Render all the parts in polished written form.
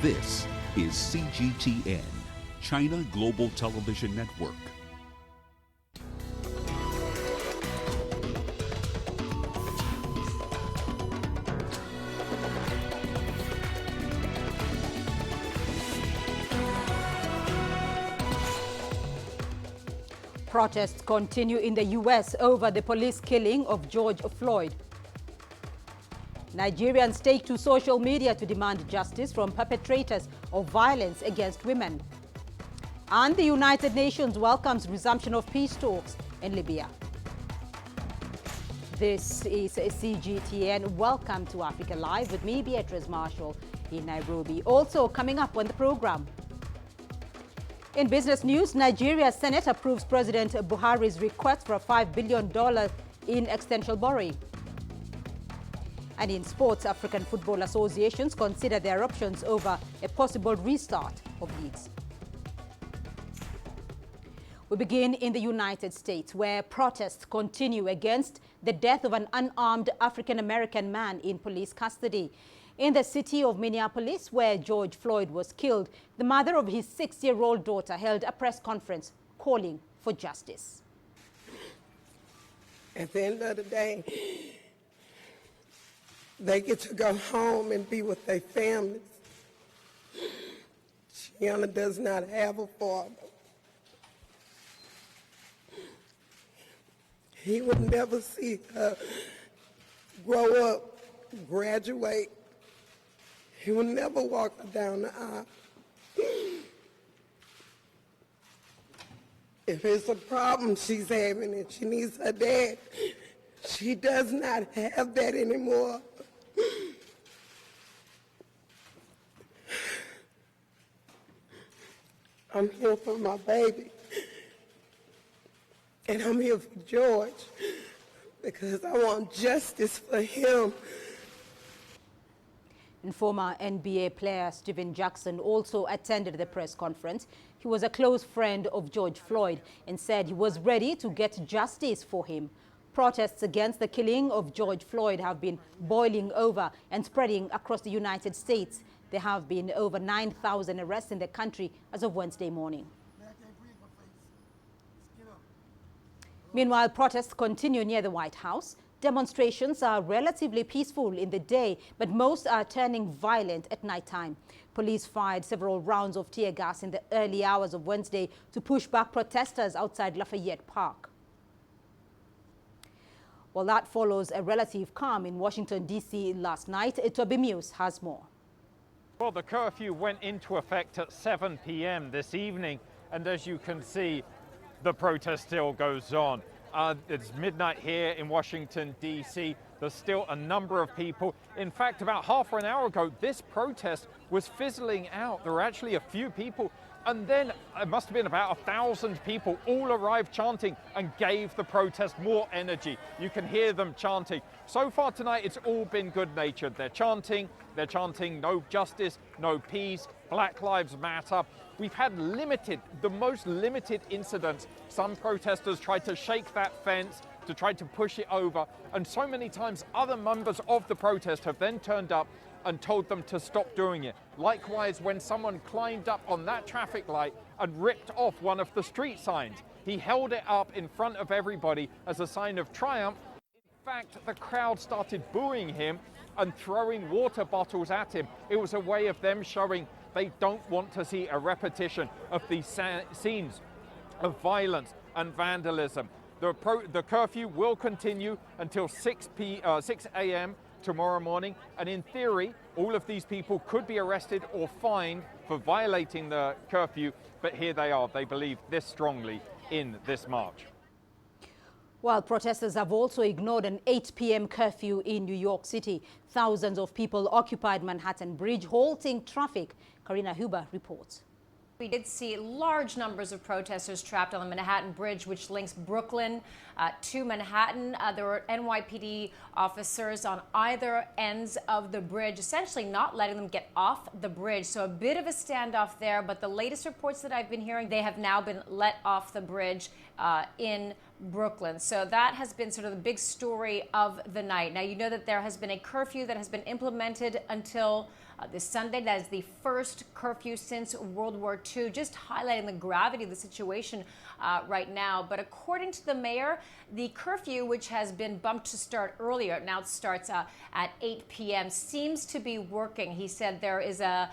This is CGTN, China Global Television Network. Protests continue in the U.S. over the police killing of George Floyd. Nigerians take to social media to demand justice from perpetrators of violence against women. And the United Nations welcomes resumption of peace talks in Libya. This is CGTN. Welcome to Africa Live with me, Beatrice Marshall, in Nairobi. Also coming up on the program. In business news, Nigeria's Senate approves President Buhari's request for $5 billion in extension borrowing. And in sports, African football associations consider their options over a possible restart of leagues. We begin in the United States, where protests continue against the death of an unarmed African-American man in police custody. In the city of Minneapolis, where George Floyd was killed, the mother of his 6-year-old daughter held a press conference calling for justice. At the end of the day, they get to go home and be with their families. Shiana does not have a father. He would never see her grow up, graduate. He will never walk her down the aisle. If it's a problem she's having and she needs her dad, she does not have that anymore. I'm here for my baby. And I'm here for George because I want justice for him. And former NBA player Stephen Jackson also attended the press conference. He was a close friend of George Floyd and said he was ready to get justice for him. Protests against the killing of George Floyd have been boiling over and spreading across the United States. There have been over 9,000 arrests in the country as of Wednesday morning. Meanwhile, protests continue near the White House. Demonstrations are relatively peaceful in the day, but most are turning violent at nighttime. Police fired several rounds of tear gas in the early hours of Wednesday to push back protesters outside Lafayette Park. Well, that follows a relative calm in Washington, D.C. last night. Toby Muse has more. Well, the curfew went into effect at 7 p.m. this evening, and as you can see, the protest still goes on. It's midnight here in Washington, D.C. There's still a number of people. In fact, about half an hour ago, this protest was fizzling out. There were actually a few people, and then it must have been about 1,000 people all arrived chanting and gave the protest more energy. You can hear them chanting. So far tonight, it's all been good-natured. They're chanting no justice, no peace, Black Lives Matter. We've had the most limited incidents. Some protesters tried to shake that fence to try to push it over, and so many times other members of the protest have then turned up and told them to stop doing it. Likewise, when someone climbed up on that traffic light and ripped off one of the street signs, he held it up in front of everybody as a sign of triumph. In fact, the crowd started booing him and throwing water bottles at him. It was a way of them showing they don't want to see a repetition of these scenes of violence and vandalism. The curfew will continue until 6 a.m. tomorrow morning, and in theory, all of these people could be arrested or fined for violating the curfew, but here they are. They believe this strongly in this march. While protesters have also ignored an 8 p.m. curfew in New York City, thousands of people occupied Manhattan Bridge, halting traffic. Karina Huber reports. We did see large numbers of protesters trapped on the Manhattan Bridge, which links Brooklyn to Manhattan. There were NYPD officers on either ends of the bridge, essentially not letting them get off the bridge. So a bit of a standoff there, but the latest reports that I've been hearing, they have now been let off the bridge in Brooklyn. So that has been sort of the big story of the night. Now, you know that there has been a curfew that has been implemented until this Sunday. That is the first curfew since World War II, just highlighting the gravity of the situation right now. But according to the mayor, the curfew, which has been bumped to start earlier, now it starts at 8 p.m., seems to be working. He said the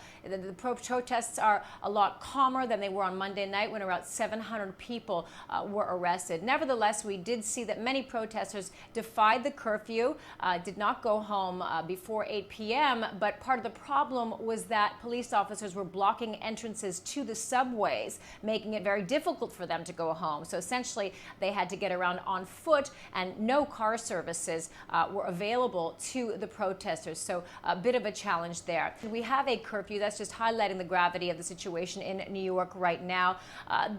protests are a lot calmer than they were on Monday night when around 700 people were arrested. Nevertheless, we did see that many protesters defied the curfew, did not go home before 8 p.m., but part of the problem was that police officers were blocking entrances to the subways, making it very difficult for them to go home. So essentially, they had to get around on foot, and no car services were available to the protesters. So a bit of a challenge there. We have a curfew. That's just highlighting the gravity of the situation in New York right now.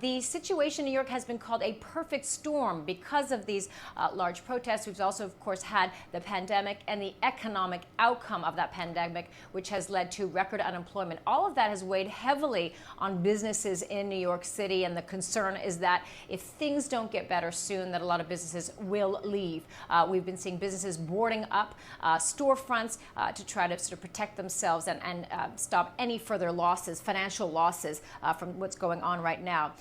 The situation in New York has been called a perfect storm because of these large protests. We've also, of course, had the pandemic and the economic outcome of that pandemic, which has led to record unemployment. All of that has weighed heavily on businesses in New York City, and the concern is that if things don't get better soon, that a lot of businesses will leave. We've been seeing businesses boarding up storefronts to try to sort of protect themselves and stop any further losses, financial losses from what's going on right now.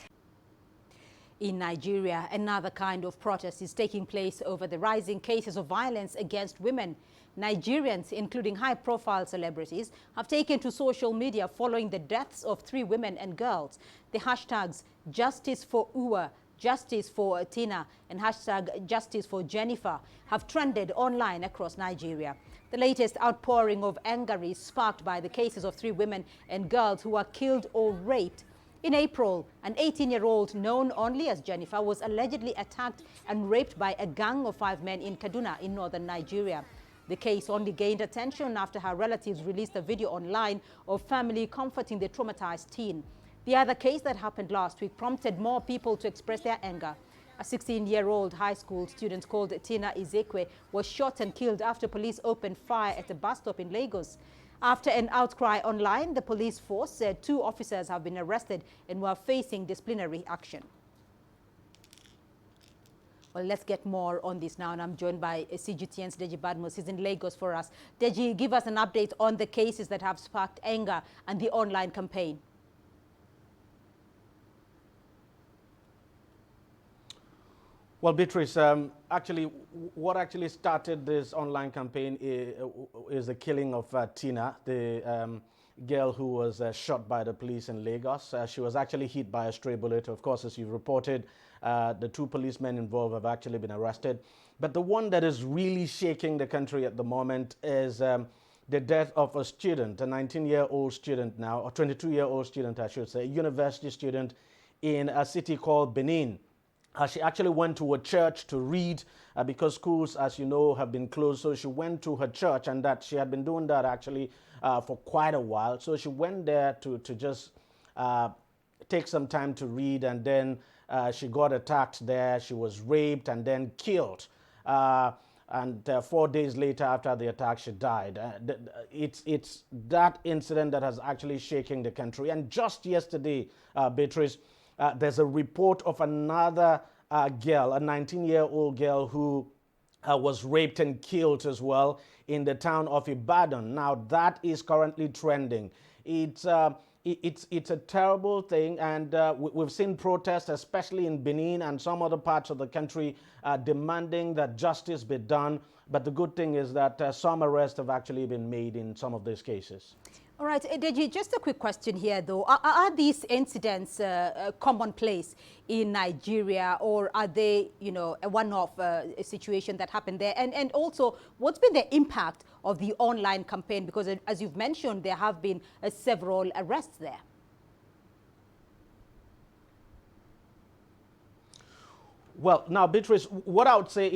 In Nigeria, another kind of protest is taking place over the rising cases of violence against women. Nigerians, including high-profile celebrities, have taken to social media following the deaths of 3 women and girls. The hashtags Justice for Uwa, Justice for Tina, and hashtag Justice for Jennifer have trended online across Nigeria. The latest outpouring of anger is sparked by the cases of 3 women and girls who were killed or raped. In April, an 18-year-old known only as Jennifer was allegedly attacked and raped by a gang of 5 men in Kaduna in northern Nigeria. The case only gained attention after her relatives released a video online of family comforting the traumatized teen. The other case that happened last week prompted more people to express their anger. A 16-year-old high school student called Tina Izekwe was shot and killed after police opened fire at a bus stop in Lagos. After an outcry online, the police force said 2 officers have been arrested and were facing disciplinary action. Well, let's get more on this now, and I'm joined by CGTN's Deji Badmus. He's in Lagos for us. Deji, give us an update on the cases that have sparked anger and the online campaign. Well, Beatrice, actually, what actually started this online campaign is the killing of Tina, the girl who was shot by the police in Lagos. She was actually hit by a stray bullet. Of course, as you reported, the 2 policemen involved have actually been arrested. But the one that is really shaking the country at the moment is the death of a student, a 19-year-old student now, or 22-year-old student, I should say, a university student in a city called Benin. She actually went to a church to read because schools, as you know, have been closed. So she went to her church, and that she had been doing that actually for quite a while. So she went there to just take some time to read, and then she got attacked there. She was raped and then killed. And 4 days later after the attack, she died. It's that incident that has actually shaken the country. And just yesterday, Beatrice, there's a report of another girl, a 19-year-old girl who was raped and killed as well in the town of Ibadan. Now, that is currently trending. It's a terrible thing, and we've seen protests, especially in Benin and some other parts of the country, demanding that justice be done. But the good thing is that some arrests have actually been made in some of these cases. All right, Deji, just a quick question here, though. Are these incidents commonplace in Nigeria, or are they, a one-off situation that happened there? And also, what's been the impact of the online campaign? Because as you've mentioned, there have been several arrests there. Well, now, Beatrice, what I would say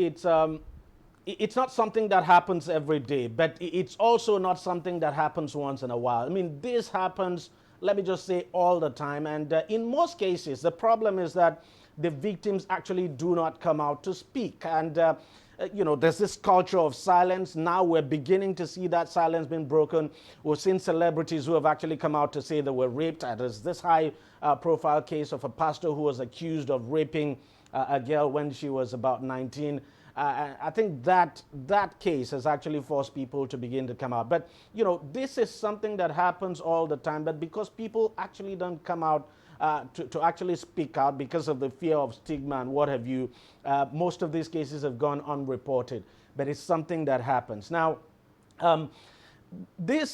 it's not something that happens every day, but it's also not something that happens once in a while. I mean, this happens, let me just say, all the time. And in most cases, the problem is that the victims actually do not come out to speak. And, there's this culture of silence. Now we're beginning to see that silence being broken. We've seen celebrities who have actually come out to say they were raped. There's this high-profile case of a pastor who was accused of raping a girl when she was about 19. I think that case has actually forced people to begin to come out. But, you know, this is something that happens all the time, but because people actually don't come out to actually speak out because of the fear of stigma and what have you, most of these cases have gone unreported. But it's something that happens. Now, the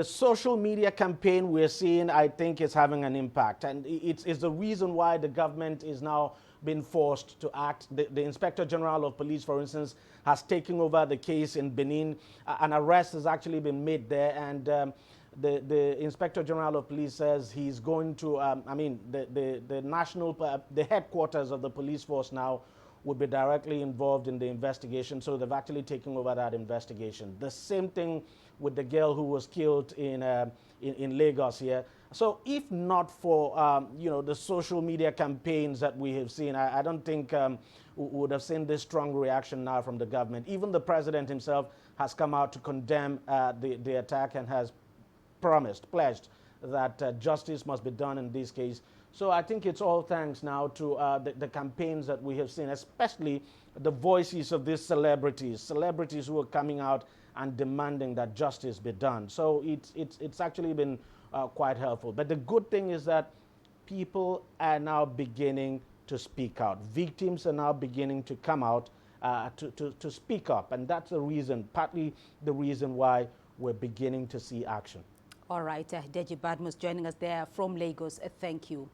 social media campaign we're seeing, I think, is having an impact. And it's the reason why the government is now been forced to act. The Inspector General of Police, for instance, has taken over the case in Benin. An arrest has actually been made there, and the Inspector General of Police says he's going to, the headquarters of the police force now would be directly involved in the investigation, so they've actually taken over that investigation. The same thing with the girl who was killed in Lagos here. So if not for you know, the social media campaigns that we have seen, I don't think we would have seen this strong reaction now from the government. Even the president himself has come out to condemn the attack and has pledged that justice must be done in this case. So I think it's all thanks now to the campaigns that we have seen, especially the voices of these celebrities who are coming out and demanding that justice be done. So it's actually been quite helpful. But the good thing is that people are now beginning to speak out. Victims are now beginning to come out to speak up. And that's the reason, partly the reason why we're beginning to see action. All right, Deji Badmus joining us there from Lagos. Thank you.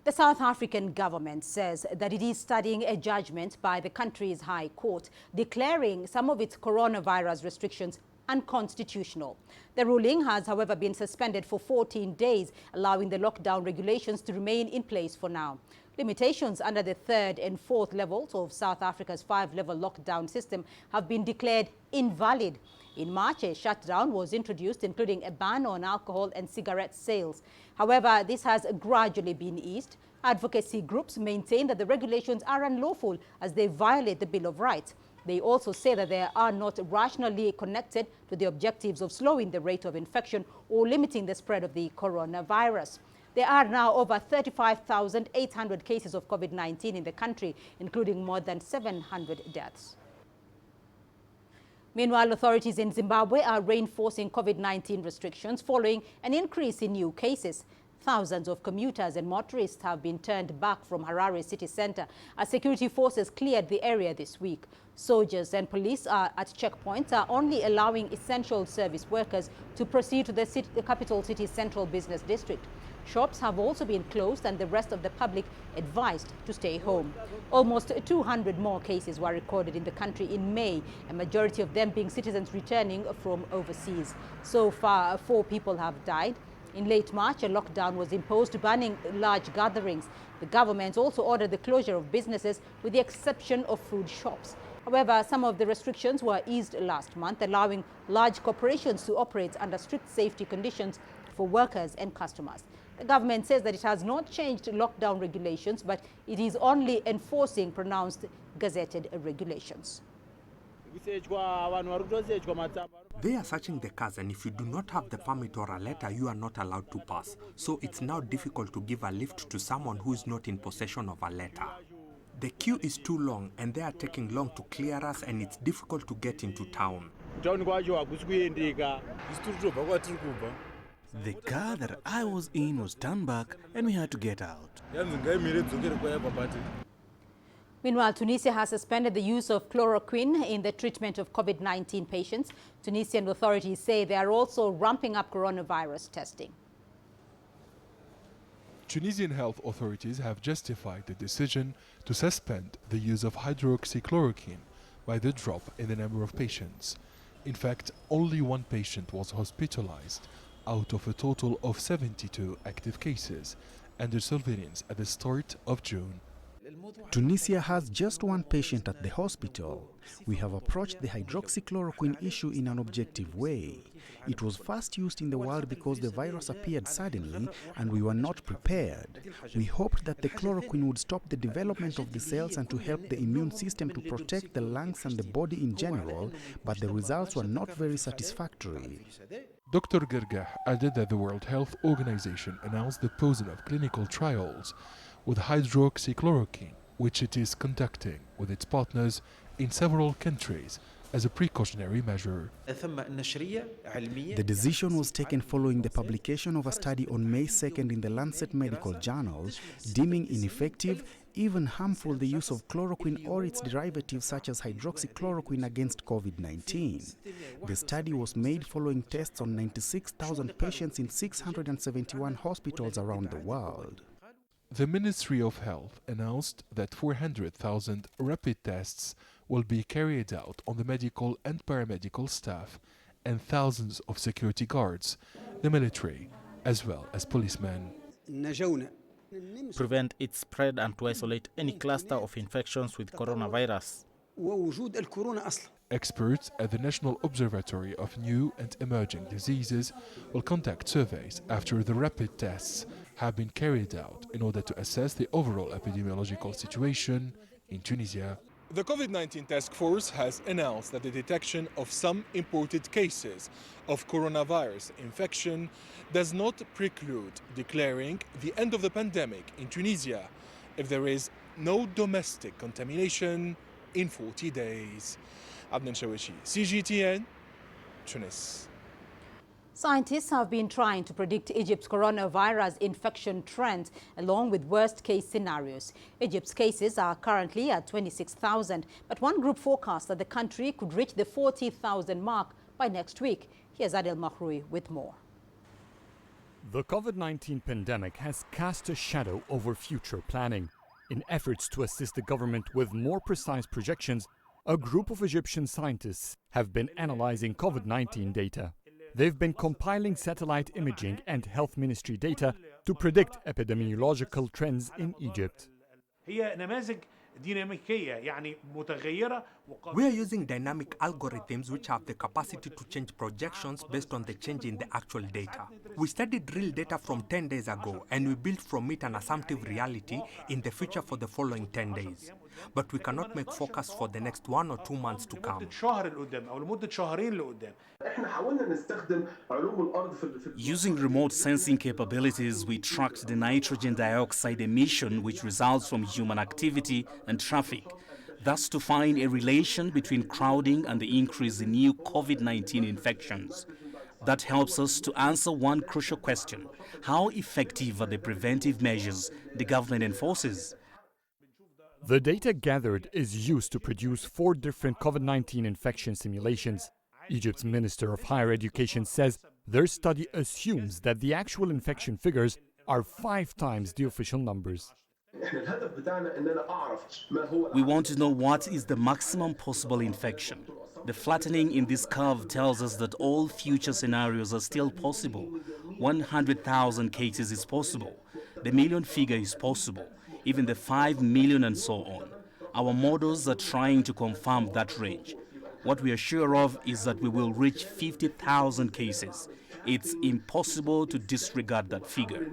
The South African government says that it is studying a judgment by the country's High Court declaring some of its coronavirus restrictions unconstitutional. The ruling has, however, been suspended for 14 days, allowing the lockdown regulations to remain in place for now. Limitations under the 3rd and 4th levels of South Africa's 5-level lockdown system have been declared invalid. In March, a shutdown was introduced, including a ban on alcohol and cigarette sales. However, this has gradually been eased. Advocacy groups maintain that the regulations are unlawful as they violate the Bill of Rights. They also say that they are not rationally connected to the objectives of slowing the rate of infection or limiting the spread of the coronavirus. There are now over 35,800 cases of COVID-19 in the country, including more than 700 deaths. Meanwhile, authorities in Zimbabwe are reinforcing COVID-19 restrictions following an increase in new cases. Thousands of commuters and motorists have been turned back from Harare city center as security forces cleared the area this week. Soldiers and police at checkpoints are only allowing essential service workers to proceed to the capital city's central business district. Shops have also been closed and the rest of the public advised to stay home. Almost 200 more cases were recorded in the country in May, a majority of them being citizens returning from overseas. So far, 4 people have died. In late March, a lockdown was imposed, banning large gatherings. The government also ordered the closure of businesses with the exception of food shops. However, some of the restrictions were eased last month, allowing large corporations to operate under strict safety conditions for workers and customers. The government says that it has not changed lockdown regulations, but it is only enforcing pronounced gazetted regulations. They are searching the cars, and if you do not have the permit or a letter, you are not allowed to pass. So it's now difficult to give a lift to someone who is not in possession of a letter. The queue is too long, and they are taking long to clear us, and it's difficult to get into town. The car that I was in was turned back and we had to get out. Meanwhile, Tunisia has suspended the use of chloroquine in the treatment of COVID-19 patients. Tunisian authorities say they are also ramping up coronavirus testing. Tunisian health authorities have justified the decision to suspend the use of hydroxychloroquine by the drop in the number of patients. In fact, only 1 patient was hospitalized out of a total of 72 active cases under surveillance at the start of June. Tunisia has just 1 patient at the hospital. We have approached the hydroxychloroquine issue in an objective way. It was first used in the world because the virus appeared suddenly and we were not prepared. We hoped that the chloroquine would stop the development of the cells and to help the immune system to protect the lungs and the body in general, but the results were not very satisfactory. Dr. Gergah added that the World Health Organization announced the pausing of clinical trials with hydroxychloroquine which it is conducting with its partners in several countries as a precautionary measure. The decision was taken following the publication of a study on May 2nd in the Lancet Medical Journal, deeming ineffective, even harmful, the use of chloroquine or its derivatives such as hydroxychloroquine against COVID-19. The study was made following tests on 96,000 patients in 671 hospitals around the world. The Ministry of Health announced that 400,000 rapid tests will be carried out on the medical and paramedical staff and thousands of security guards, the military, as well as policemen. Prevent its spread and to isolate any cluster of infections with coronavirus. Experts at the National Observatory of New and Emerging Diseases will conduct surveys after the rapid tests have been carried out in order to assess the overall epidemiological situation in Tunisia. The COVID-19 task force has announced that the detection of some imported cases of coronavirus infection does not preclude declaring the end of the pandemic in Tunisia if there is no domestic contamination in 40 days. Adnan Shawishi, CGTN, Tunis. Scientists have been trying to predict Egypt's coronavirus infection trends along with worst-case scenarios. Egypt's cases are currently at 26,000, but one group forecasts that the country could reach the 40,000 mark by next week. Here's Adel Mahroui with more. The COVID-19 pandemic has cast a shadow over future planning. In efforts to assist the government with more precise projections, a group of Egyptian scientists have been analyzing COVID-19 data. They've been compiling satellite imaging and health ministry data to predict epidemiological trends in Egypt. We are using dynamic algorithms which have the capacity to change projections based on the change in the actual data. We studied real data from 10 days ago and we built from it an assumptive reality in the future for the following 10 days. But we cannot make forecasts for the next 1 or 2 months to come. Using remote sensing capabilities, we tracked the nitrogen dioxide emission which results from human activity and traffic, thus to find a relation between crowding and the increase in new COVID-19 infections. That helps us to answer one crucial question: how effective are the preventive measures the government enforces? The data gathered is used to produce 4 different COVID-19 infection simulations. Egypt's Minister of Higher Education says their study assumes that the actual infection figures are 5 times the official numbers. We want to know what is the maximum possible infection. The flattening in this curve tells us that all future scenarios are still possible. 100,000 cases is possible. The million figure is possible. Even the 5 million and so on. Our models are trying to confirm that range. What we are sure of is that we will reach 50,000 cases. It's impossible to disregard that figure.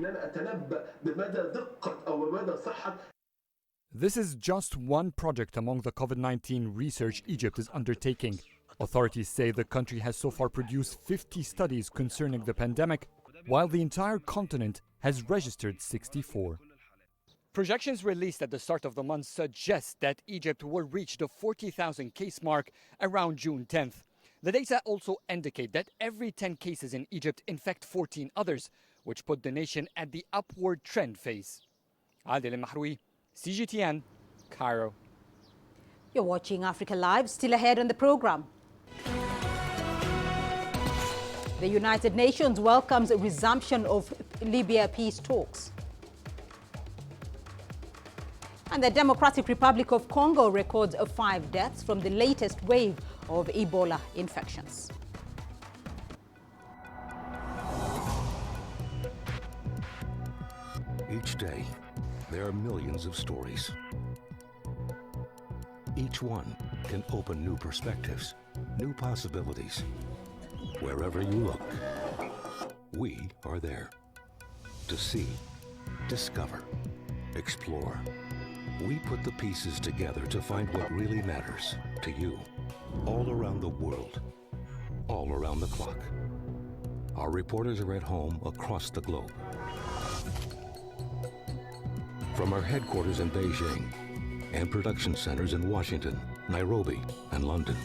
This is just one project among the COVID-19 research Egypt is undertaking. Authorities say the country has so far produced 50 studies concerning the pandemic, while the entire continent has registered 64. Projections released at the start of the month suggest that Egypt will reach the 40,000 case mark around June 10th. The data also indicate that every 10 cases in Egypt infect 14 others, which put the nation at the upward trend phase. Adel Mahroui, CGTN, Cairo. You're watching Africa Live. Still ahead on the program. The United Nations welcomes a resumption of Libya peace talks. And the Democratic Republic of Congo records 5 deaths from the latest wave of Ebola infections. Each day, there are millions of stories. Each one can open new perspectives, new possibilities. Wherever you look, we are there to see, discover, explore. We put the pieces together to find what really matters to you, all around the world, all around the clock. Our reporters are at home across the globe. From our headquarters in Beijing and production centers in Washington, Nairobi, and London.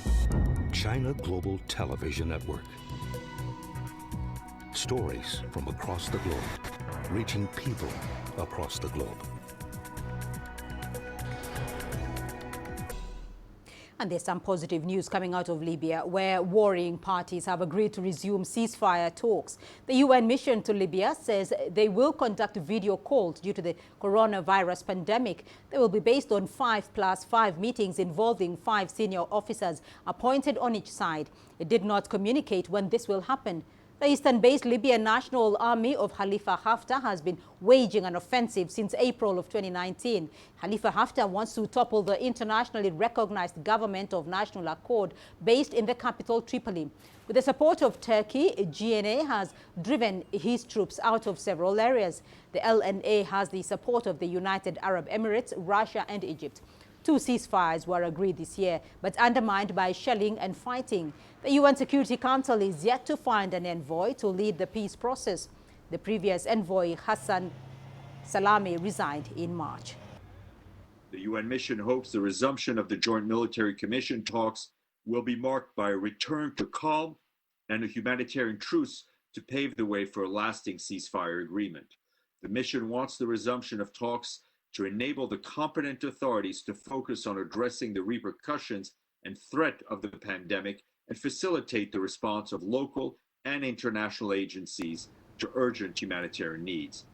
China Global Television Network. Stories from across the globe, reaching people across the globe. And there's some positive news coming out of Libya, where warring parties have agreed to resume ceasefire talks. The UN mission to Libya says they will conduct video calls due to the coronavirus pandemic. They will be based on 5+5 meetings involving 5 senior officers appointed on each side. It did not communicate when this will happen. The eastern-based Libyan National Army of Khalifa Haftar has been waging an offensive since April of 2019. Khalifa Haftar wants to topple the internationally recognized government of national accord based in the capital Tripoli. With the support of Turkey, GNA has driven his troops out of several areas. The LNA has the support of the United Arab Emirates, Russia and Egypt. 2 ceasefires were agreed this year, but undermined by shelling and fighting. The UN Security Council is yet to find an envoy to lead the peace process. The previous envoy, Hassan Salami, resigned in March. The UN mission hopes the resumption of the Joint Military Commission talks will be marked by a return to calm and a humanitarian truce to pave the way for a lasting ceasefire agreement. The mission wants the resumption of talks to enable the competent authorities to focus on addressing the repercussions and threat of the pandemic and facilitate the response of local and international agencies to urgent humanitarian needs.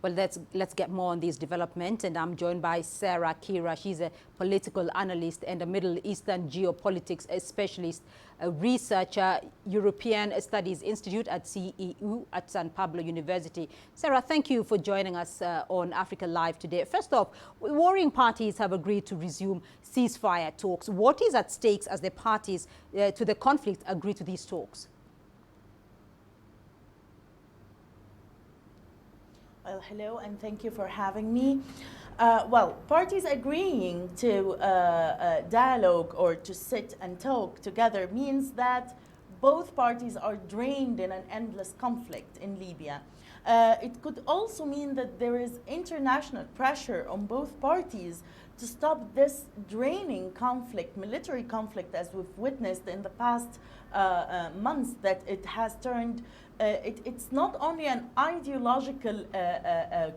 Well, let's get more on this development, and I'm joined by Sarah Kira. She's a political analyst and a Middle Eastern geopolitics specialist, a researcher, European Studies Institute at CEU at San Pablo University. Sarah, thank you for joining us on Africa Live today. First off, warring parties have agreed to resume ceasefire talks. What is at stake as the parties to the conflict agree to these talks? Well, hello, and thank you for having me. Parties agreeing to dialogue or to sit and talk together means that both parties are drained in an endless conflict in Libya. It could also mean that there is international pressure on both parties to stop this draining conflict, military conflict, as we've witnessed in the past months, that it has turned it's not only an ideological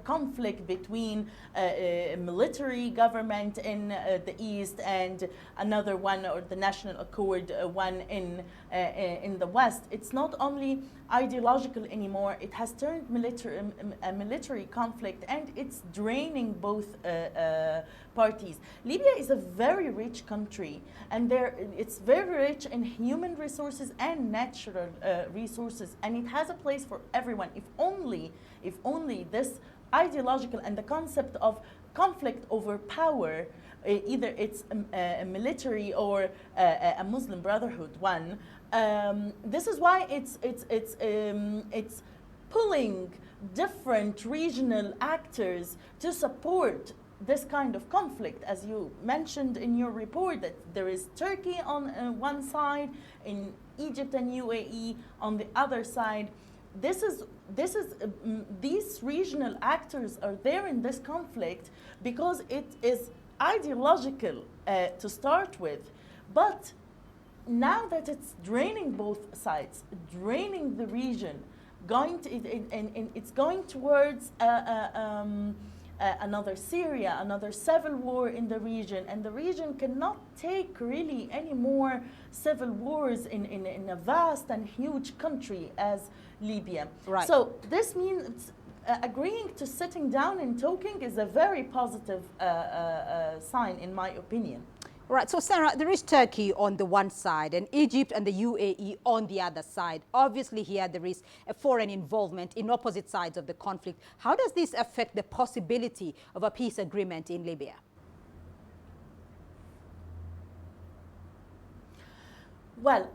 conflict between a military government in the east and another one, or the national accord one in the west. It's not only ideological anymore. It has turned a military conflict, and it's draining both parties. Libya is a very rich country, and it's very rich in human resources and natural resources, and it has a place for everyone. If only this ideological and the concept of conflict over power, either it's a military or a Muslim Brotherhood one. This is why it's pulling different regional actors to support this kind of conflict. As you mentioned in your report, that there is Turkey on one side, in Egypt and UAE on the other side. These regional actors are there in this conflict because it is ideological to start with, but now that it's draining both sides, draining the region, it's going towards another Syria, another civil war in the region, and the region cannot take really any more civil wars in a vast and huge country as Libya. Right. So this means agreeing to sitting down and talking is a very positive sign, in my opinion. Right, so Sarah, there is Turkey on the one side and Egypt and the UAE on the other side. Obviously here there is a foreign involvement in opposite sides of the conflict. How does this affect the possibility of a peace agreement in Libya? Well,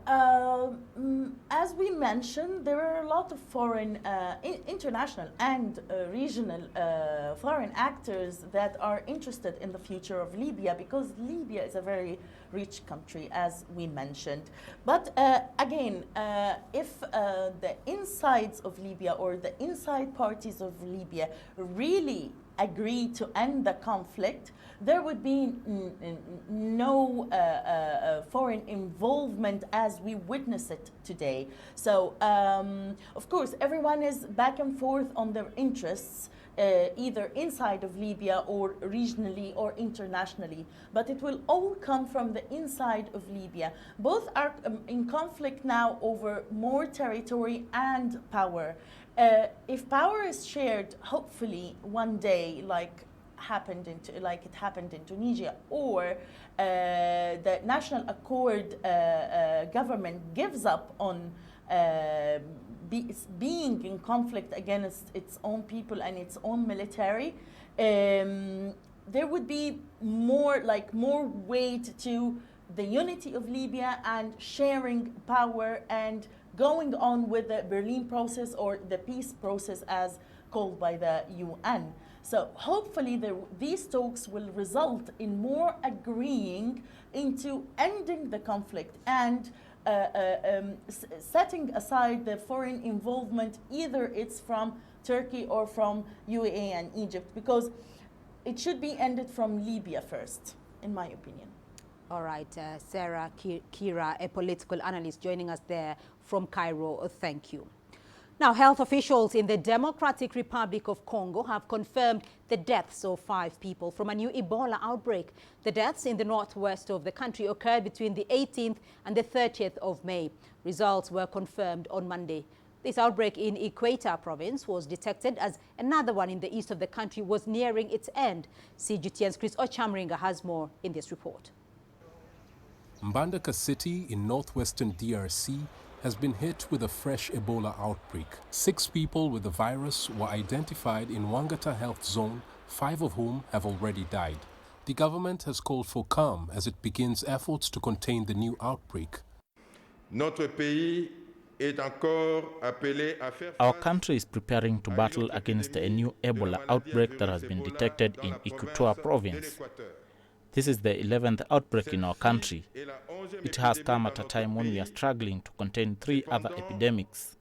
as we mentioned, there are a lot of foreign, international and regional foreign actors that are interested in the future of Libya, because Libya is a very rich country, as we mentioned. But again, if the insides of Libya or the inside parties of Libya really agree to end the conflict, there would be no foreign involvement as we witness it today. So, of course, everyone is back and forth on their interests, either inside of Libya or regionally or internationally. But it will all come from the inside of Libya. Both are in conflict now over more territory and power. If power is shared, hopefully one day, like it happened in Tunisia, or the National Accord government gives up on being in conflict against its own people and its own military, there would be more weight to the unity of Libya and sharing power and going on with the Berlin process or the peace process as called by the UN. So hopefully these talks will result in more agreeing into ending the conflict and setting aside the foreign involvement, either it's from Turkey or from UAE and Egypt, because it should be ended from Libya first, in my opinion. All right, Sarah Kira, a political analyst, joining us there from Cairo. Thank you. Now, health officials in the Democratic Republic of Congo have confirmed the deaths of 5 people from a new Ebola outbreak. The deaths in the northwest of the country occurred between the 18th and the 30th of May. Results were confirmed on Monday. This outbreak in Equator province was detected as another one in the east of the country was nearing its end. CGTN's Chris Ochamringa has more in this report. Mbandaka city in northwestern DRC has been hit with a fresh Ebola outbreak. 6 people with the virus were identified in Wangata Health Zone, 5 of whom have already died. The government has called for calm as it begins efforts to contain the new outbreak. Our country is preparing to battle against a new Ebola outbreak that has been detected in Equator province. This is the 11th outbreak in our country. It has come at a time when we are struggling to contain 3 other epidemics.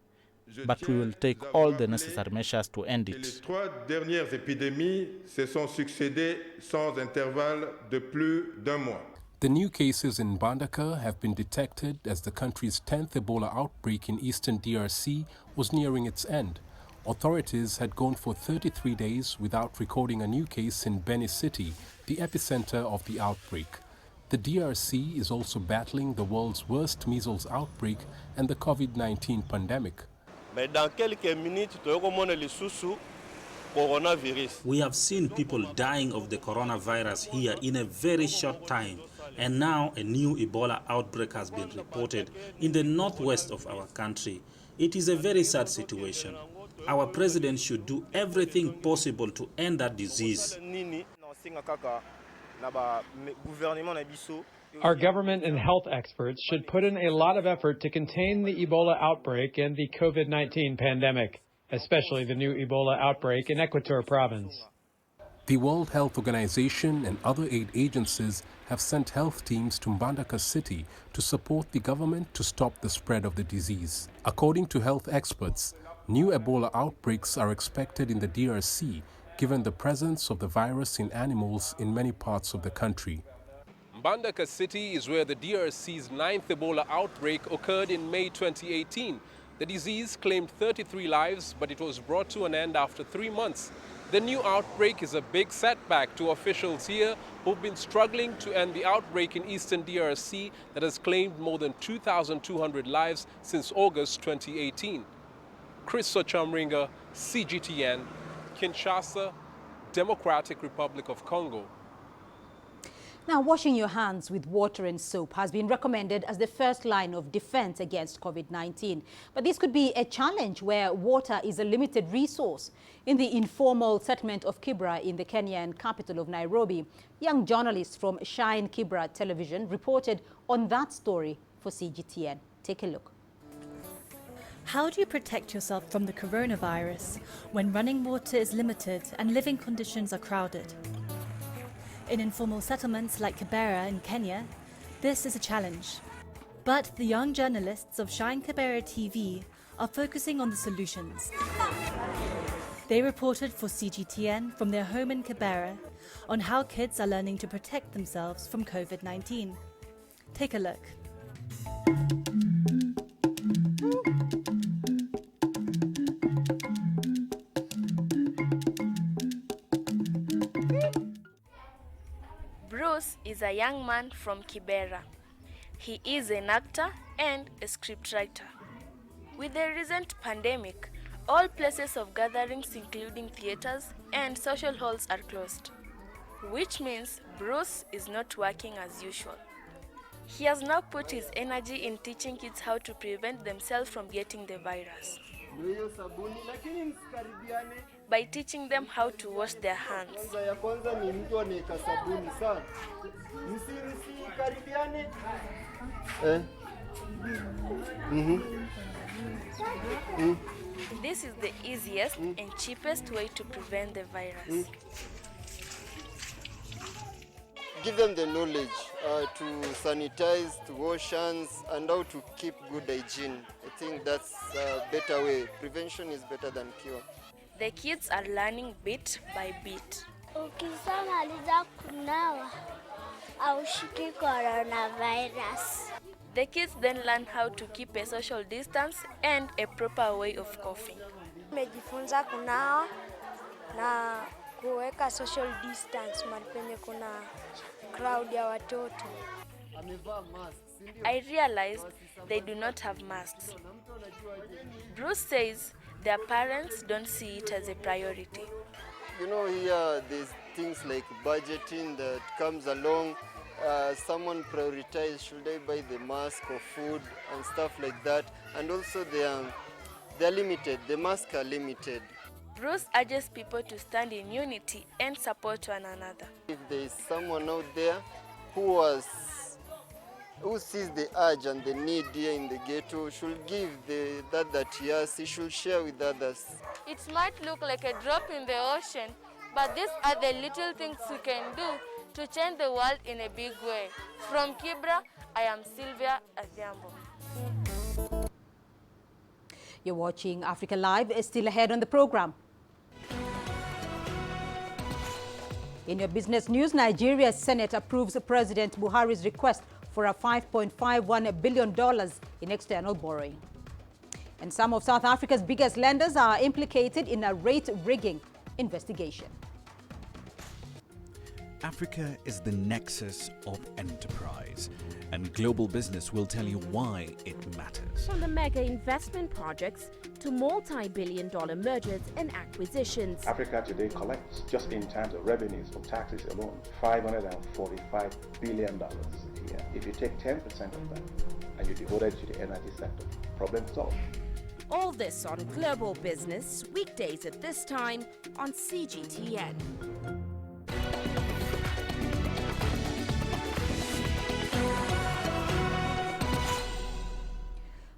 But we will take all the necessary measures to end it. Les 3 dernières épidémies se sont succédées sans intervalle de plus d'1 mois. The new cases in Mbandaka have been detected as the country's 10th Ebola outbreak in eastern DRC was nearing its end. Authorities had gone for 33 days without recording a new case in Beni City, the epicenter of the outbreak. The DRC is also battling the world's worst measles outbreak and the COVID-19 pandemic. We have seen people dying of the coronavirus here in a very short time, and now a new Ebola outbreak has been reported in the northwest of our country. It is a very sad situation. Our president should do everything possible to end that disease. Our government and health experts should put in a lot of effort to contain the Ebola outbreak and the COVID-19 pandemic, especially the new Ebola outbreak in Equator province. The World Health Organization and other aid agencies have sent health teams to Mbandaka city to support the government to stop the spread of the disease. According to health experts, new Ebola outbreaks are expected in the DRC, given the presence of the virus in animals in many parts of the country. Mbandaka city is where the DRC's 9th Ebola outbreak occurred in May 2018. The disease claimed 33 lives, but it was brought to an end after 3 months. The new outbreak is a big setback to officials here who've been struggling to end the outbreak in eastern DRC that has claimed more than 2,200 lives since August 2018. Chris Ochamringa, CGTN, Kinshasa, Democratic Republic of Congo. Now, washing your hands with water and soap has been recommended as the first line of defense against COVID-19. But this could be a challenge where water is a limited resource. In the informal settlement of Kibera in the Kenyan capital of Nairobi, young journalists from Shine Kibera Television reported on that story for CGTN. Take a look. How do you protect yourself from the coronavirus when running water is limited and living conditions are crowded? In informal settlements like Kibera in Kenya, this is a challenge. But the young journalists of Shine Kibera TV are focusing on the solutions. They reported for CGTN from their home in Kibera on how kids are learning to protect themselves from COVID-19. Take a look. Bruce is a young man from Kibera. He is an actor and a scriptwriter. With the recent pandemic, all places of gatherings, including theaters and social halls, are closed, which means Bruce is not working as usual. He has now put his energy in teaching kids how to prevent themselves from getting the virus by teaching them how to wash their hands. This is the easiest and cheapest way to prevent the virus. Give them the knowledge to sanitize, to wash hands, and how to keep good hygiene. I think that's a better way. Prevention is better than cure. The kids are learning bit by bit. Ukishamaliza kunawa haushiki coronavirus. The kids then learn how to keep a social distance and a proper way of coughing. Tumejifunza kunawa na kuweka social distance mahali penye kuna crowd ya watoto. I realized they do not have masks. Bruce says their parents don't see it as a priority. You know, here there's things like budgeting that comes along. Someone prioritize, should I buy the mask or food and stuff like that. And also they're limited, the masks are limited. Bruce urges people to stand in unity and support one another. If there is someone out there who sees the urge and the need here in the ghetto, should give that he has, he should share with others. It might look like a drop in the ocean, but these are the little things we can do to change the world in a big way. From Kibera, I am Sylvia Adhiambo. You're watching Africa Live. Is still ahead on the program. In your business news, Nigeria's Senate approves President Buhari's request for a $5.51 billion in external borrowing. And some of South Africa's biggest lenders are implicated in a rate rigging investigation. Africa is the nexus of enterprise, and global business will tell you why it matters. From the mega investment projects to multi-billion-dollar mergers and acquisitions. Africa today collects, just in terms of revenues from taxes alone, $545 billion a year. If you take 10% of that and you devote it to the energy sector, problem solved. All this on Global Business, weekdays at this time on CGTN.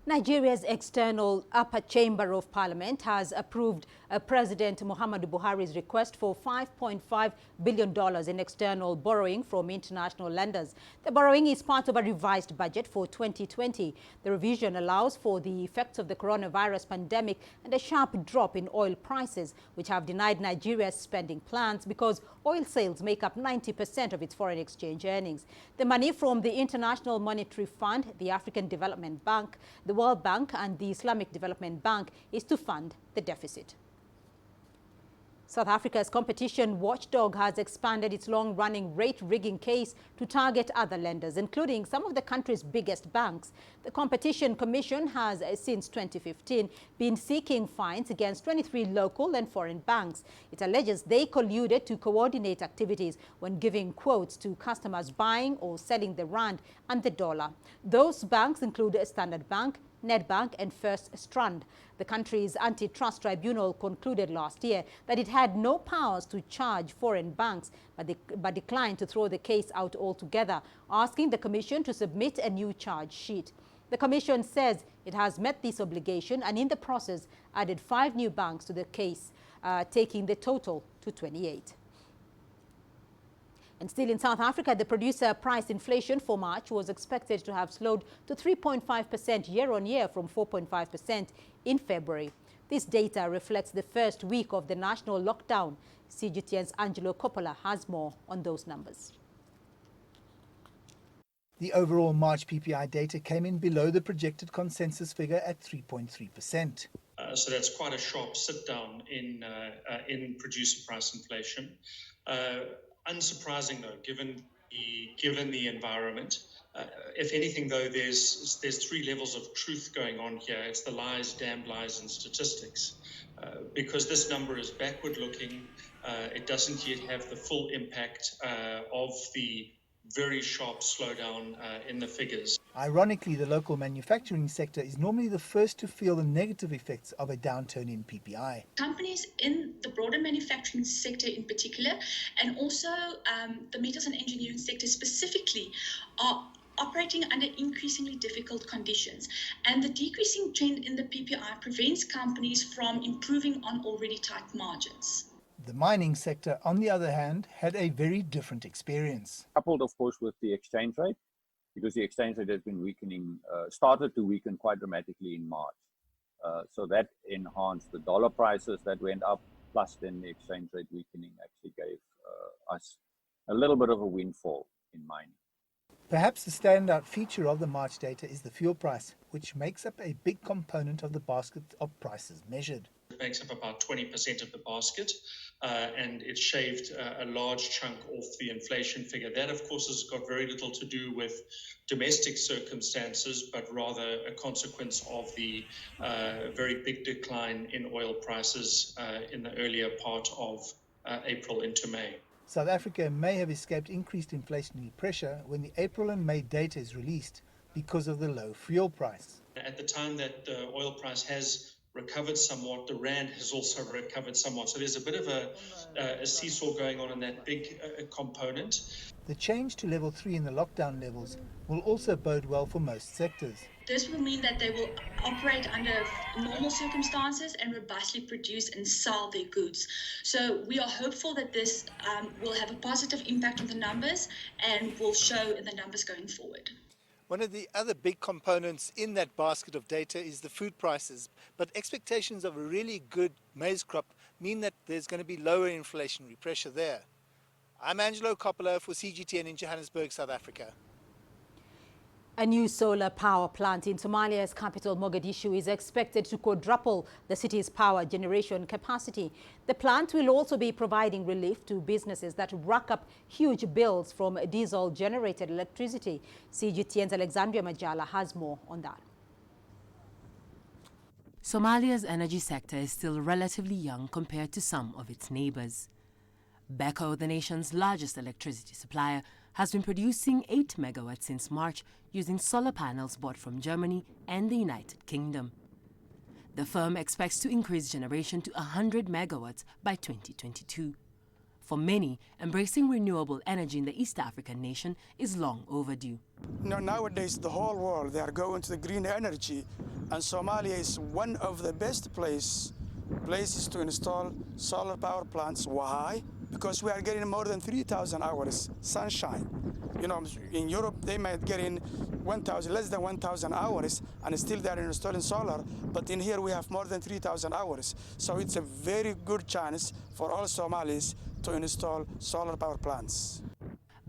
Nigeria's external upper chamber of parliament has approved President Muhammadu Buhari's request for $5.5 billion in external borrowing from international lenders. The borrowing is part of a revised budget for 2020. The revision allows for the effects of the coronavirus pandemic and a sharp drop in oil prices, which have denied Nigeria's spending plans because oil sales make up 90% of its foreign exchange earnings. The money from the International Monetary Fund, the African Development Bank, the World Bank and the Islamic Development Bank is to fund the deficit. South Africa's competition watchdog has expanded its long-running rate-rigging case to target other lenders, including some of the country's biggest banks. The Competition Commission has, since 2015, been seeking fines against 23 local and foreign banks. It alleges they colluded to coordinate activities when giving quotes to customers buying or selling the rand and the dollar. Those banks include Standard Bank, Nedbank and First Strand. The country's antitrust tribunal concluded last year that it had no powers to charge foreign banks, but declined to throw the case out altogether, asking the Commission to submit a new charge sheet. The Commission says it has met this obligation and in the process added 5 new banks to the case, taking the total to 28. And still in South Africa, the producer price inflation for March was expected to have slowed to 3.5% year-on-year from 4.5% in February. This data reflects the first week of the national lockdown. CGTN's Angelo Coppola has more on those numbers. The overall March PPI data came in below the projected consensus figure at 3.3%. So that's quite a sharp sit down in producer price inflation. Unsurprising though, given the environment. If anything though, there's three levels of truth going on here. It's the lies, damned lies, and statistics. Because this number is backward looking, it doesn't yet have the full impact of the very sharp slowdown in the figures. Ironically, the local manufacturing sector is normally the first to feel the negative effects of a downturn in PPI. Companies in the broader manufacturing sector in particular, and also the metals and engineering sector specifically, are operating under increasingly difficult conditions. And the decreasing trend in the PPI prevents companies from improving on already tight margins. The mining sector, on the other hand, had a very different experience. Coupled, of course, with the exchange rate, because the exchange rate has been weakening, started to weaken quite dramatically in March. So that enhanced the dollar prices that went up, plus then the exchange rate weakening actually gave us a little bit of a windfall in mining. Perhaps the standout feature of the March data is the fuel price, which makes up a big component of the basket of prices measured. It makes up about 20% of the basket, and it shaved a large chunk off the inflation figure. That, of course, has got very little to do with domestic circumstances, but rather a consequence of the very big decline in oil prices in the earlier part of April into May. South Africa may have escaped increased inflationary pressure when the April and May data is released because of the low fuel price. At the time that the oil price has recovered somewhat, the rand has also recovered somewhat. So there's a bit of a seesaw going on in that big component. The change to level 3 in the lockdown levels will also bode well for most sectors. This will mean that they will operate under normal circumstances and robustly produce and sell their goods. So we are hopeful that this will have a positive impact on the numbers and will show in the numbers going forward. One of the other big components in that basket of data is the food prices, but expectations of a really good maize crop mean that there's going to be lower inflationary pressure there. I'm Angelo Coppola for CGTN in Johannesburg, South Africa. A new solar power plant in Somalia's capital, Mogadishu, is expected to quadruple the city's power generation capacity. The plant will also be providing relief to businesses that rack up huge bills from diesel-generated electricity. CGTN's Alexandria Majala has more on that. Somalia's energy sector is still relatively young compared to some of its neighbors. Beko, the nation's largest electricity supplier, has been producing 8 megawatts since March using solar panels bought from Germany and the United Kingdom. The firm expects to increase generation to 100 megawatts by 2022. For many, embracing renewable energy in the East African nation is long overdue. Nowadays, the whole world, they are going to the green energy, and Somalia is one of the best places to install solar power plants. Why? Because we are getting more than 3,000 hours sunshine. You know, in Europe, they might get in less than 1,000 hours, and still they are installing solar. But in here, we have more than 3,000 hours. So it's a very good chance for all Somalis to install solar power plants.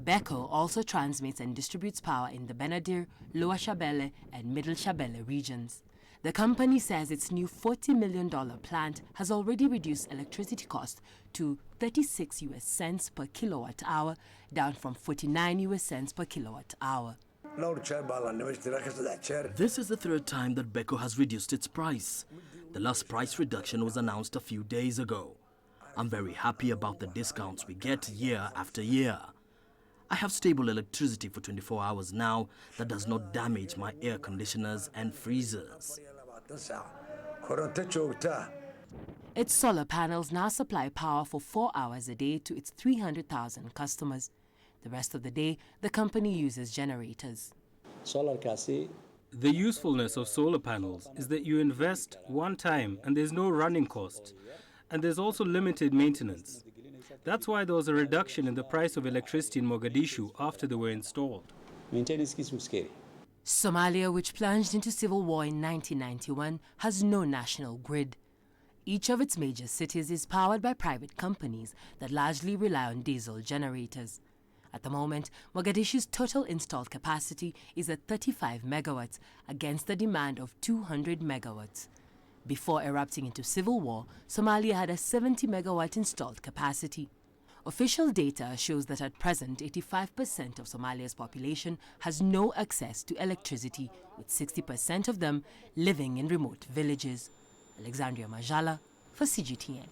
Beko also transmits and distributes power in the Benadir, Lower Shabelle, and Middle Shabelle regions. The company says its new $40 million plant has already reduced electricity costs to 36 US cents per kilowatt hour, down from 49 US cents per kilowatt hour. This is the third time that Beko has reduced its price. The last price reduction was announced a few days ago. I'm very happy about the discounts we get year after year. I have stable electricity for 24 hours now that does not damage my air conditioners and freezers. Its solar panels now supply power for 4 hours a day to its 300,000 customers. The rest of the day, the company uses generators. The usefulness of solar panels is that you invest one time and there's no running cost. And there's also limited maintenance. That's why there was a reduction in the price of electricity in Mogadishu after they were installed. Somalia, which plunged into civil war in 1991, has no national grid. each of its major cities is powered by private companies that largely rely on diesel generators. At the moment, Mogadishu's total installed capacity is at 35 megawatts against a demand of 200 megawatts. Before erupting into civil war, Somalia had a 70 megawatt installed capacity. Official data shows that at present, 85% of Somalia's population has no access to electricity, with 60% of them living in remote villages. Alexandria Majala for CGTN.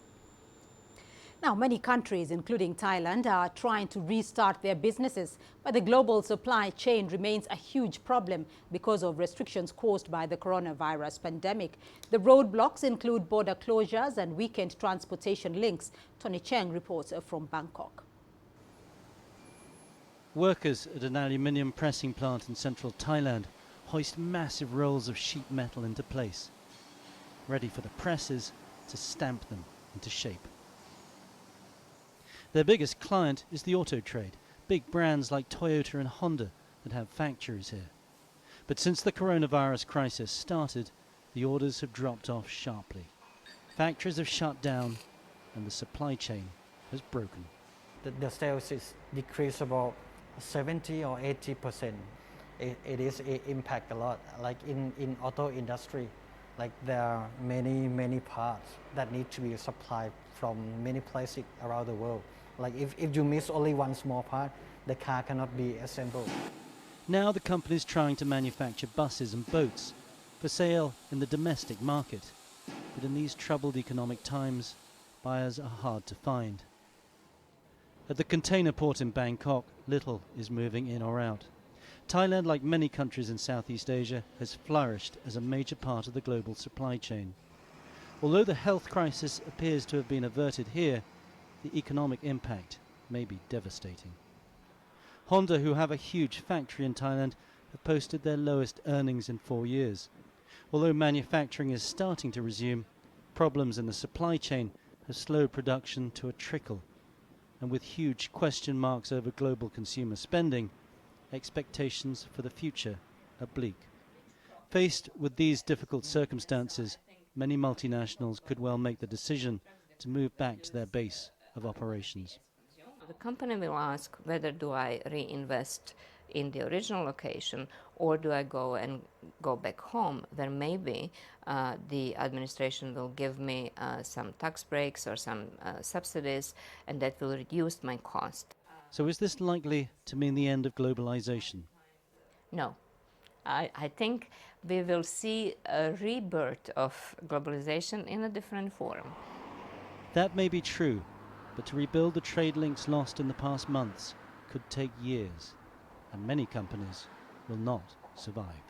Now, many countries, including Thailand, are trying to restart their businesses, but the global supply chain remains a huge problem because of restrictions caused by the coronavirus pandemic. The roadblocks include border closures and weakened transportation links. Tony Cheng reports from Bangkok. Workers at an aluminium pressing plant in central Thailand hoist massive rolls of sheet metal into place, ready for the presses to stamp them into shape. Their biggest client is the auto trade, big brands like Toyota and Honda that have factories here. But since the coronavirus crisis started, the orders have dropped off sharply. Factories have shut down and the supply chain has broken. The sales is decreased about 70 or 80%. It is impact a lot. Like in auto industry, like there are many parts that need to be supplied from many places around the world. Like if you miss only one small part, the car cannot be assembled. Now the company is trying to manufacture buses and boats for sale in the domestic market. But in these troubled economic times, buyers are hard to find. At the container port in Bangkok, little is moving in or out. Thailand, like many countries in Southeast Asia, has flourished as a major part of the global supply chain. Although the health crisis appears to have been averted here, the economic impact may be devastating. Honda, who have a huge factory in Thailand, have posted their lowest earnings in 4 years. Although manufacturing is starting to resume, problems in the supply chain have slowed production to a trickle. And with huge question marks over global consumer spending, expectations for the future are bleak. Faced with these difficult circumstances, many multinationals could well make the decision to move back to their base of operations. The company will ask whether do I reinvest in the original location or do I go back home, where maybe the administration will give me some tax breaks or some subsidies, and that will reduce my cost. So is this likely to mean the end of globalization? No. I think we will see a rebirth of globalization in a different form. That may be true, but to rebuild the trade links lost in the past months could take years, and many companies will not survive.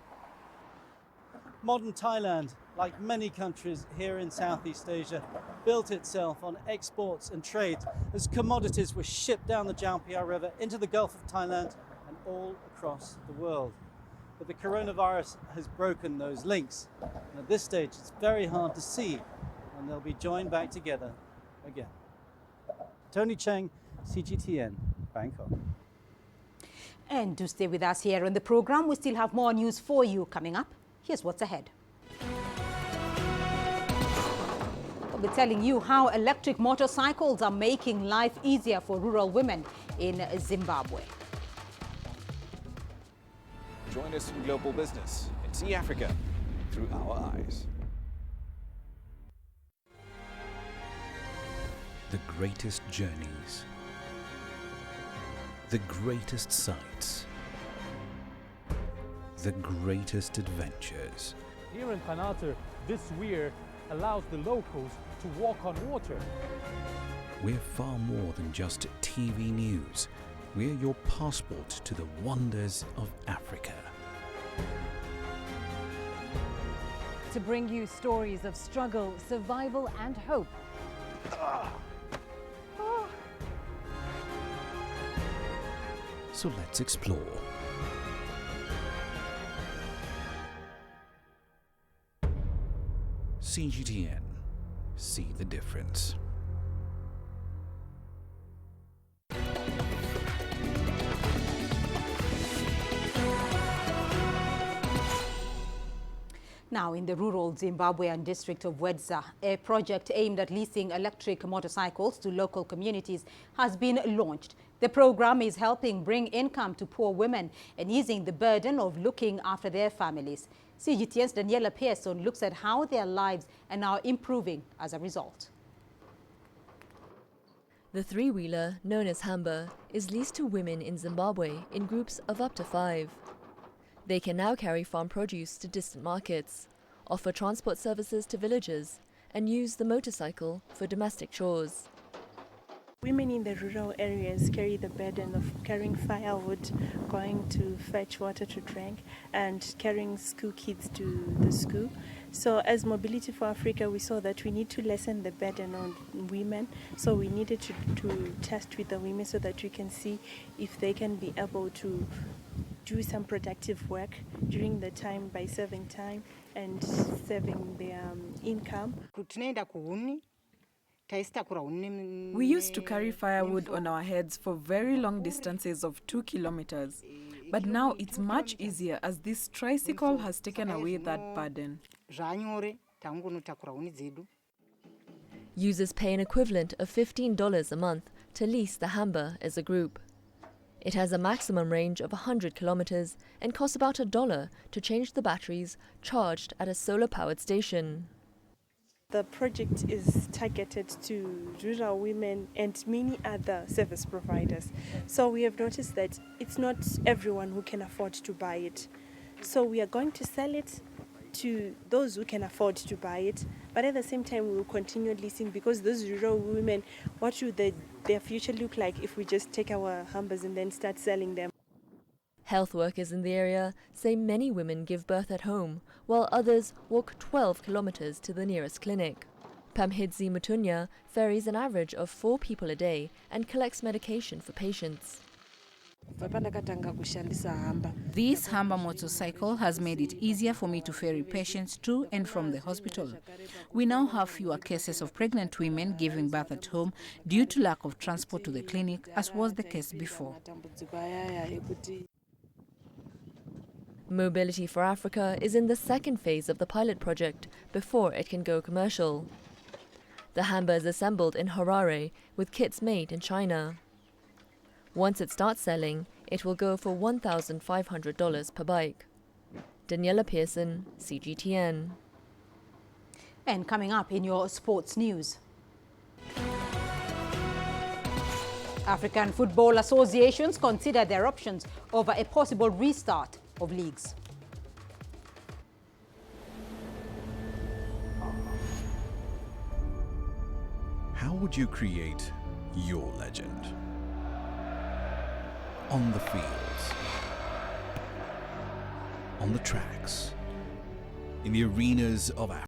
Modern Thailand, like many countries here in Southeast Asia, built itself on exports and trade as commodities were shipped down the Chao River into the Gulf of Thailand and all across the world. But the coronavirus has broken those links, and at this stage it's very hard to see when they'll be joined back together again. Tony Cheng, CGTN, Bangkok. And to stay with us here on the program, we still have more news for you coming up. Here's what's ahead. We'll be telling you how electric motorcycles are making life easier for rural women in Zimbabwe. Join us in global business and see Africa through our eyes. The greatest journeys, the greatest sights, the greatest adventures. Here in Panata, this weir allows the locals to walk on water. We're far more than just TV news. We're your passport to the wonders of Africa. To bring you stories of struggle, survival and hope. So let's explore. CGTN. See the difference. Now, in the rural Zimbabwean district of Wedza, a project aimed at leasing electric motorcycles to local communities has been launched. The program is helping bring income to poor women and easing the burden of looking after their families. CGTN's Daniela Pearson looks at how their lives are now improving as a result. The three-wheeler, known as Hamba, is leased to women in Zimbabwe in groups of up to 5. They can now carry farm produce to distant markets, offer transport services to villagers, and use the motorcycle for domestic chores. Women in the rural areas carry the burden of carrying firewood, going to fetch water to drink, and carrying school kids to the school. So as Mobility for Africa, we saw that we need to lessen the burden on women. So we needed to test with the women so that we can see if they can be able to do some productive work during the time by saving time and saving their income. We used to carry firewood on our heads for very long distances of 2 kilometers, but now it's much easier as this tricycle has taken away that burden. Users pay an equivalent of $15 a month to lease the Hamba as a group. It has a maximum range of 100 kilometers and costs about $1 to change the batteries charged at a solar-powered station. The project is targeted to rural women and many other service providers. So we have noticed that it's not everyone who can afford to buy it. So we are going to sell it to those who can afford to buy it, but at the same time we will continue leasing, because those rural women, what should their future look like if we just take our Hambas and then start selling them? Health workers in the area say many women give birth at home, while others walk 12 kilometers to the nearest clinic. Pamhidzi Mutunya ferries an average of 4 people a day and collects medication for patients. This Hamba motorcycle has made it easier for me to ferry patients to and from the hospital. We now have fewer cases of pregnant women giving birth at home due to lack of transport to the clinic, as was the case before. Mobility for Africa is in the second phase of the pilot project before it can go commercial. The Hamba is assembled in Harare with kits made in China. Once it starts selling, it will go for $1,500 per bike. Daniela Pearson, CGTN. And coming up in your sports news. African football associations consider their options over a possible restart of leagues. How would you create your legend? On the fields, on the tracks, in the arenas of Africa.